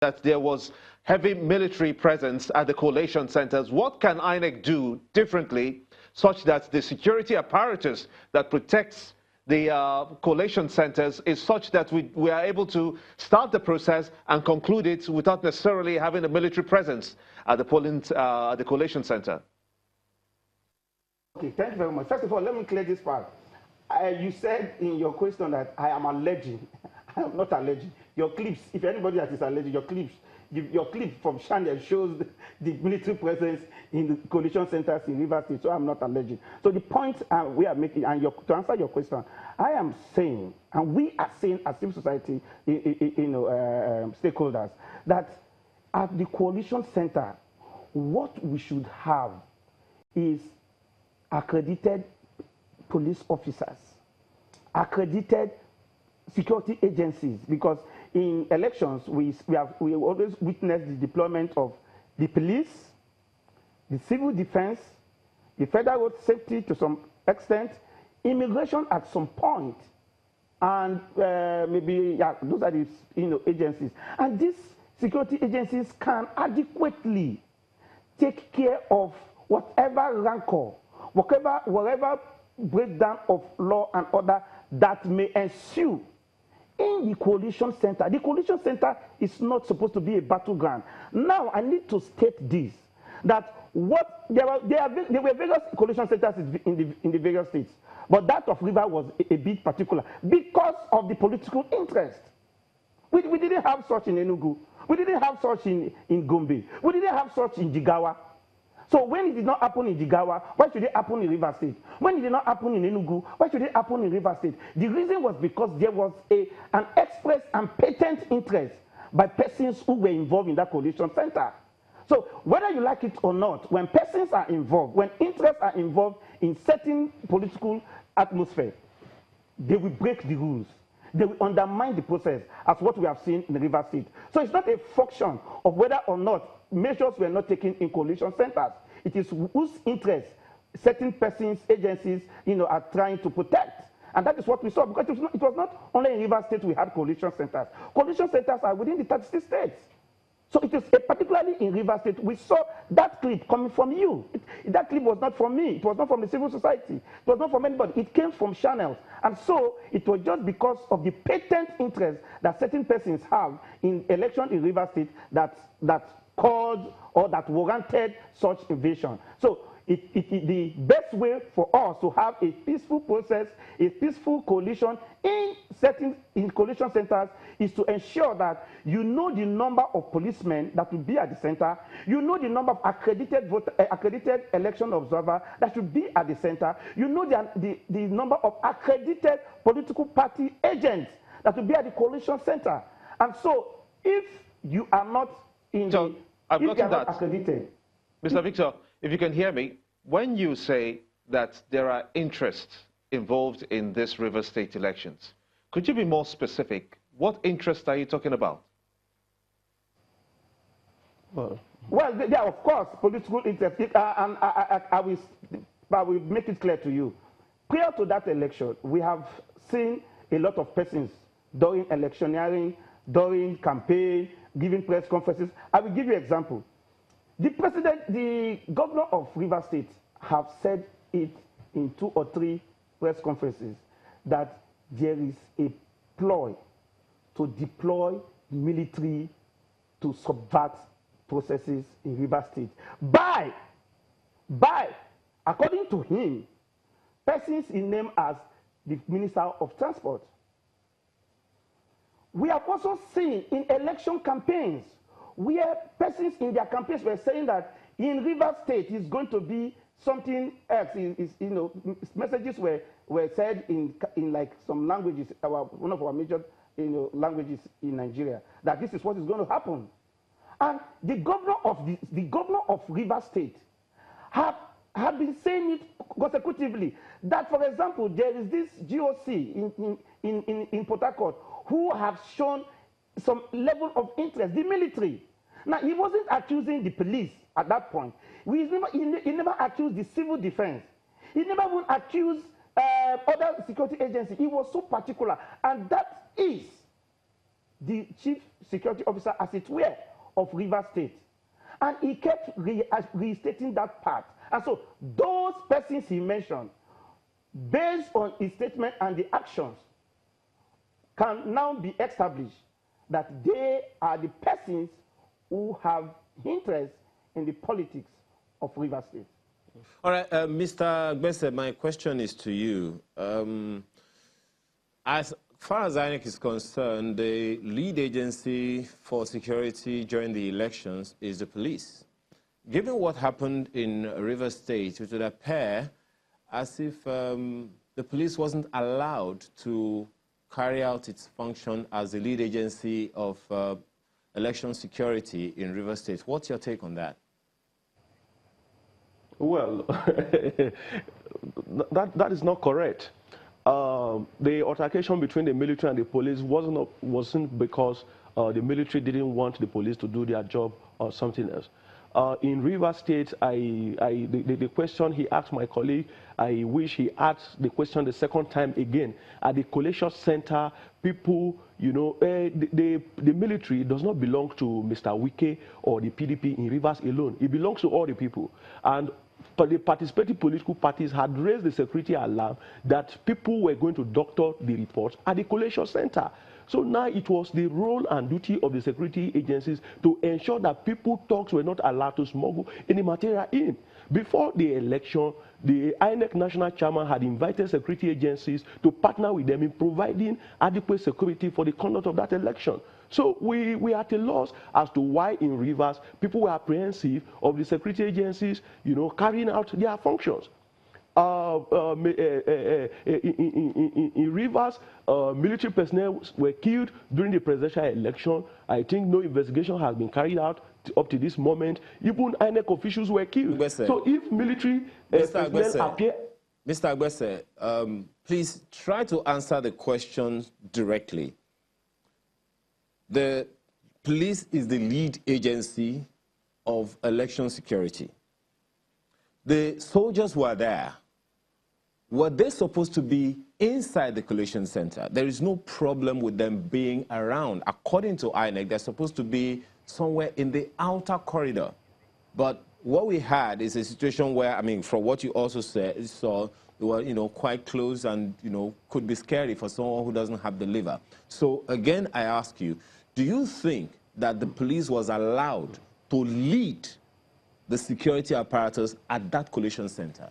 that there was heavy military presence at the collation centers. What can INEC do differently such that the security apparatus that protects the collation centers is such that we are able to start the process and conclude it without necessarily having a military presence at the collation center? Okay, thank you very much. First of all, let me clear this part. You said in your question that I am allergic. I am not allergic. Your clips, if anybody that is allergic, your clip from Channel shows the military presence in the coalition centers in Rivers State, so I'm not allergic. So the point we are making, and to answer your question, I am saying, and we are saying as civil society stakeholders, that at the coalition center, what we should have is accredited police officers, accredited security agencies, because in elections we always witness the deployment of the police, the civil defense, the federal road safety to some extent, immigration at some point, and maybe those are the agencies. And these security agencies can adequately take care of whatever rancor, whatever breakdown of law and order that may ensue in the coalition center. The coalition center is not supposed to be a battleground. Now, I need to state this, that there were various coalition centers in the various states, but that of River was a bit particular because of the political interest. We didn't have such in Enugu. We didn't have such in Gombe. We didn't have such in Jigawa. So when it did not happen in Jigawa, why should it happen in River State? When it did not happen in Enugu, why should it happen in River State? The reason was because there was an express and patent interest by persons who were involved in that coalition center. So whether you like it or not, when persons are involved, when interests are involved in certain political atmosphere, they will break the rules. They will undermine the process, as what we have seen in the River State. So it's not a function of whether or not measures were not taken in coalition centers. It is whose interest certain persons, agencies, are trying to protect. And that is what we saw, because it was not only in River State we had coalition centers. Coalition centers are within the 36 states. So it is particularly in River State, we saw that clip coming from you. That clip was not from me. It was not from the civil society. It was not from anybody. It came from channels. And so it was just because of the patent interest that certain persons have in election in River State that caused or that warranted such invasion. So the best way for us to have a peaceful process, a peaceful coalition in coalition centers is to ensure that you know the number of policemen that will be at the center, you know the number of accredited election observer that should be at the center, you know the number of accredited political party agents that will be at the coalition center. And so if you are not accredited. Mr. Victor, if you can hear me, when you say that there are interests involved in this River State elections, could you be more specific? What interests are you talking about? Well, there are, of course, political interests, and I will make it clear to you. Prior to that election, we have seen a lot of persons during electioneering, during campaign, giving press conferences. I will give you an example. The governor of River State have said it in 2 or 3 press conferences that there is a ploy to deploy military to subvert processes in River State by, according to him, persons he named as the Minister of Transport. We have also seen in election campaigns where persons in their campaigns were saying that in River State is going to be something else. Messages were said in like some languages, one of our major languages in Nigeria, that this is what is going to happen. And the governor of River State have been saying it consecutively, that, for example, there is this GOC in Port Harcourt who have shown some level of interest, the military. Now, he wasn't accusing the police at that point. He never accused the civil defense. He never even accused other security agencies. He was so particular. And that is the chief security officer, as it were, of Rivers State. And he kept restating that part. And so those persons he mentioned, based on his statement and the actions, can now be established that they are the persons who have interest in the politics of Rivers State. All right, Mr. Gbese, my question is to you. As far as INEC is concerned, the lead agency for security during the elections is the police. Given what happened in Rivers State, it would appear as if the police wasn't allowed to carry out its function as the lead agency of election security in Rivers State. What's your take on that? Well, that is not correct. The altercation between the military and the police wasn't because the military didn't want the police to do their job or something else. In Rivers State, the question he asked my colleague, I wish he asked the question the second time again. At the collation center, people, you know, the military does not belong to Mr. Wike or the PDP in Rivers alone. It belongs to all the people. And the participating political parties had raised the security alarm that people were going to doctor the reports at the collation center. So now it was the role and duty of the security agencies to ensure that people talks were not allowed to smuggle any material in. Before the election, the INEC national chairman had invited security agencies to partner with them in providing adequate security for the conduct of that election. So we are at a loss as to why in Rivers people were apprehensive of the security agencies, you know, carrying out their functions. In Rivers, military personnel were killed during the presidential election. I think no investigation has been carried out up to this moment. Even INEC officials were killed. Gbese. So if military personnel appear... Mr. Gbese, please try to answer the question directly. The police is the lead agency of election security. The soldiers were there. Were they supposed to be inside the collation center? There is no problem with them being around. According to INEC, they're supposed to be somewhere in the outer corridor. But what we had is a situation where, I mean, from what you also said, they were, you know, quite close and, you know, could be scary for someone who doesn't have the liver. So again, I ask you, do you think that the police was allowed to lead the security apparatus at that collation center?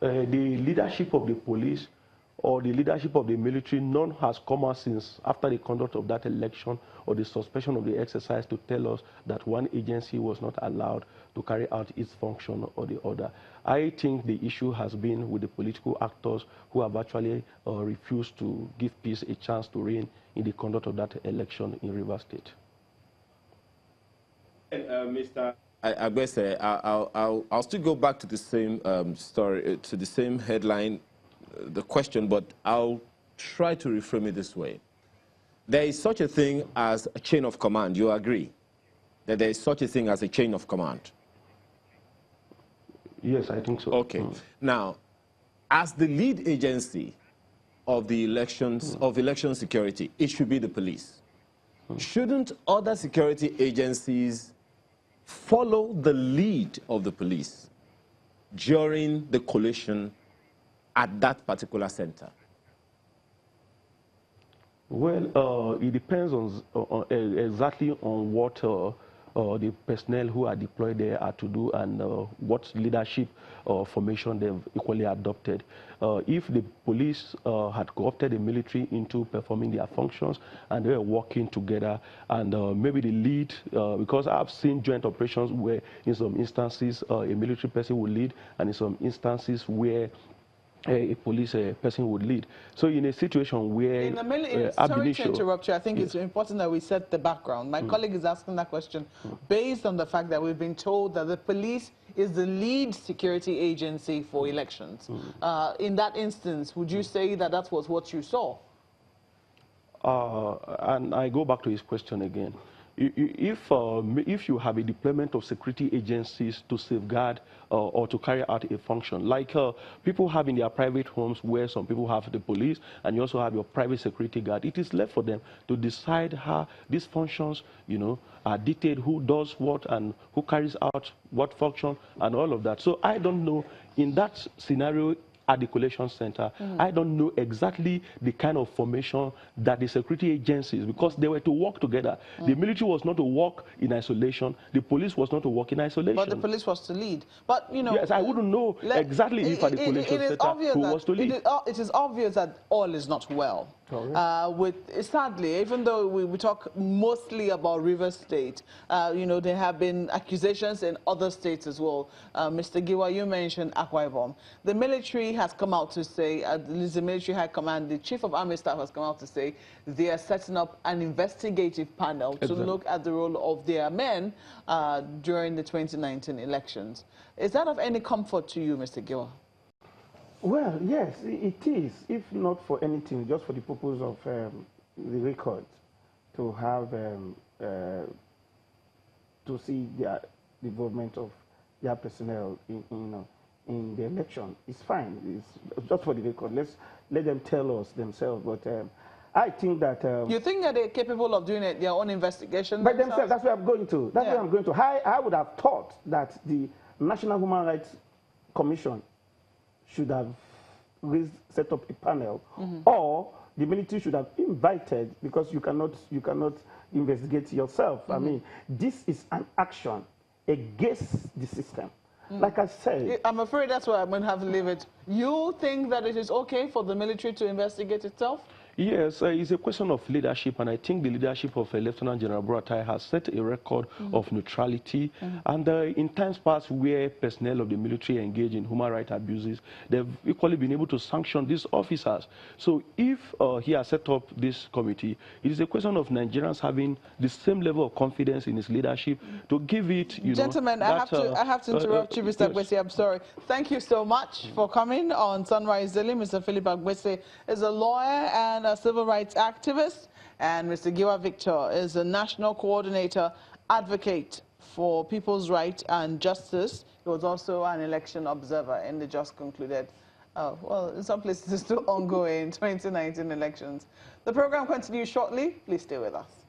The leadership of the police or the leadership of the military, none has come out since after the conduct of that election or the suspension of the exercise to tell us that one agency was not allowed to carry out its function or the other. I think the issue has been with the political actors who have actually refused to give peace a chance to reign in the conduct of that election in Rivers State. Mr. Gbese, I'll still go back to the same story, to the same headline, the question, but I'll try to reframe it this way. There is such a thing as a chain of command. You agree that there is such a thing as a chain of command? Yes, I think so. Okay. Now, as the lead agency of the elections, of election security, it should be the police. Shouldn't other security agencies follow the lead of the police during the collation at that particular center? Well, it depends on exactly on what the personnel who are deployed there are to do and what leadership formation they've equally adopted. If the police had co-opted the military into performing their functions and they were working together and maybe the lead, because I've seen joint operations where in some instances a military person would lead and in some instances where a police person would lead. So in a situation where... sorry to interrupt you. I think it's important that we set the background. My colleague is asking that question based on the fact that we've been told that the police is the lead security agency for elections. In that instance, would you say that that was what you saw? And I go back to his question again. if you have a deployment of security agencies to safeguard or to carry out a function, like people have in their private homes where some people have the police and you also have your private security guard, it is left for them to decide how these functions, are dictated, who does what and who carries out what function and all of that. So I don't know in that scenario at the collation center, I don't know exactly the kind of formation that the security agencies, because they were to work together. The military was not to work in isolation. The police was not to work in isolation. But the police was to lead. But, yes, I wouldn't know exactly if at the collation center who was to lead. It is obvious that all is not well. Sadly, even though we talk mostly about Rivers State, there have been accusations in other states as well. Mr. Giwa, you mentioned Akwa Ibom. The military has come out to say, the military high command, the chief of army staff has come out to say they are setting up an investigative panel to look at the role of their men during the 2019 elections. Is that of any comfort to you, Mr. Giwa? Well, yes, it is, if not for anything, just for the purpose of the record, to have, to see the involvement of their personnel in the election. It's fine. It's just for the record. Let them tell us themselves. But I think that... you think that they're capable of doing their own investigation by themselves? That's where I'm going to. That's where I'm going to. I would have thought that the National Human Rights Commission should have set up a panel, or the military should have invited, because you cannot investigate yourself. I mean, this is an action against the system. Like I said, I'm afraid that's where I'm going to have to leave it. You think that it is okay for the military to investigate itself? Yes, it's a question of leadership, and I think the leadership of Lieutenant General Buratai has set a record of neutrality. And in times past where personnel of the military engage in human rights abuses, they've equally been able to sanction these officers. So if he has set up this committee, it is a question of Nigerians having the same level of confidence in his leadership to give it, Gentlemen, I have to interrupt you, Mr. Agbese. I'm sorry. Thank you so much for coming on Sunrise Daily. Mr. Philip Agbese is a lawyer and a civil rights activist, and Mr. Giwa Victor is a national coordinator advocate for people's rights and justice. He was also an election observer in the just concluded, well, in some places it's still ongoing 2019 elections. The program continues shortly. Please stay with us.